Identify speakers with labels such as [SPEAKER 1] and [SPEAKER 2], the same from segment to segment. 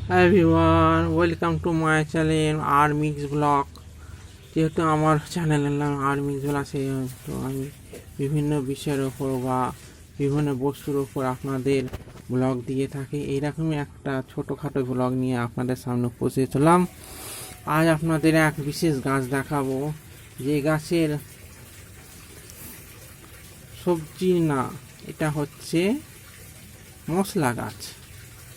[SPEAKER 1] Hi everyone, welcome to my channel R Mix Vlog। যেহেতু আমার চ্যানেলের নাম আর মিক্স ব্লগ, সেই তো আমি বিভিন্ন বিষয়ের ওপর বা বিভিন্ন বস্তুর ওপর আপনাদের ব্লগ দিয়ে থাকি। এইরকমই একটা ছোটোখাটো ব্লগ নিয়ে আপনাদের সামনে উপস্থিত হলাম। আজ আপনাদের এক বিশেষ গাছ দেখাবো, যে গাছের সবজি না, এটা হচ্ছে মশলা গাছ।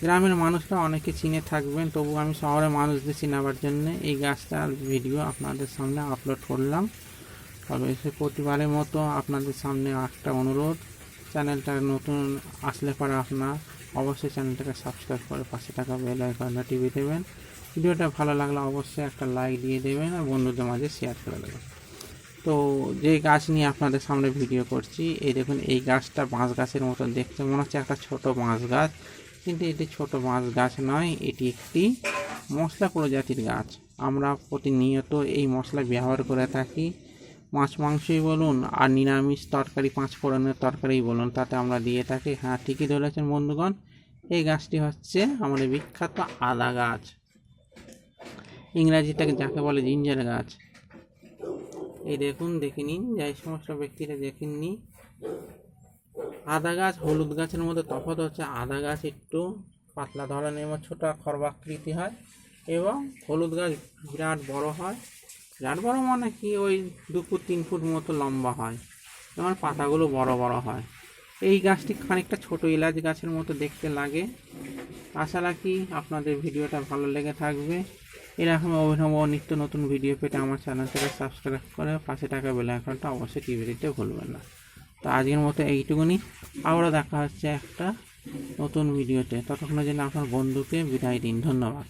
[SPEAKER 1] গ্রামের মানুষরা অনেকে চিনে থাকবেন, তবু আমি শহরের মানুষদের চিনাবার জন্য এই গাছটার ভিডিও আপনাদের সামনে আপলোড করলাম। তবে সে প্রতিবারের মতো আপনাদের সামনে একটা অনুরোধ, চ্যানেলটা নতুন আসলে পরে আপনার অবশ্যই চ্যানেলটাকে সাবস্ক্রাইব করে পাশে থাকা বেল আইকনটা টিপে দেবেন। ভিডিওটা ভালো লাগলে অবশ্যই একটা লাইক দিয়ে দেবেন আর বন্ধুদের মাঝে শেয়ার করে দেবেন। তো যে গাছ নিয়ে আপনাদের সামনে ভিডিও করছি, এই দেখুন, এই গাছটা বাঁশ গাছের মতো দেখতে মনে হচ্ছে, একটা ছোট বাঁশ গাছ, কিন্তু এটি ছোট বাঁশ গাছ নয়, এটি একটি মশলা প্রজাতির গাছ। আমরা প্রতিনিয়ত এই মশলা ব্যবহার করে থাকি, মাছ মাংসই বলুন আর নিরামিষ তরকারি, পাঁচ ফোড়নের তরকারি বলুন, তাতে আমরা দিয়ে থাকি। হ্যাঁ, ঠিকই ধরেছেন বন্ধুগণ, এই গাছটি হচ্ছে আমাদের বিখ্যাত আদা গাছ, ইংরাজিটাকে যাকে বলে জিঞ্জার গাছ। এই দেখুন, দেখে নিন, যাই সমস্ত ব্যক্তিরা দেখেননি। আদা গাছ হলুদ গাছের মধ্যে তফাৎ হচ্ছে, আদা গাছ একটু পাতলা ধরনের এবং ছোটো খর্বাকৃতি হয়, এবং হলুদ গাছ বিরাট বড় হয়। বিরাট বড় মানে কি, ওই 2 ফুট 3 ফুট মতো লম্বা হয়, এবং পাতাগুলো বড় বড় হয়। এই গাছটি খানিকটা ছোট এলাচ গাছের মতো দেখতে লাগে। আশা রাখি আপনাদের ভিডিওটা ভালো লেগে থাকবে। এরকম অভিনব নিত্য নতুন ভিডিও পেতে আমার চ্যানেলটাকে সাবস্ক্রাইব করে পাশে থাকা বেল আইকনটা অবশ্যই টিপে দিতে ভুলবেন না। তো আজকের মতো এইটুকুনি, আবারও দেখা হচ্ছে একটা নতুন ভিডিওতে। ততক্ষণের জন্য আপনার বন্ধুকে বিদায় দিন। ধন্যবাদ।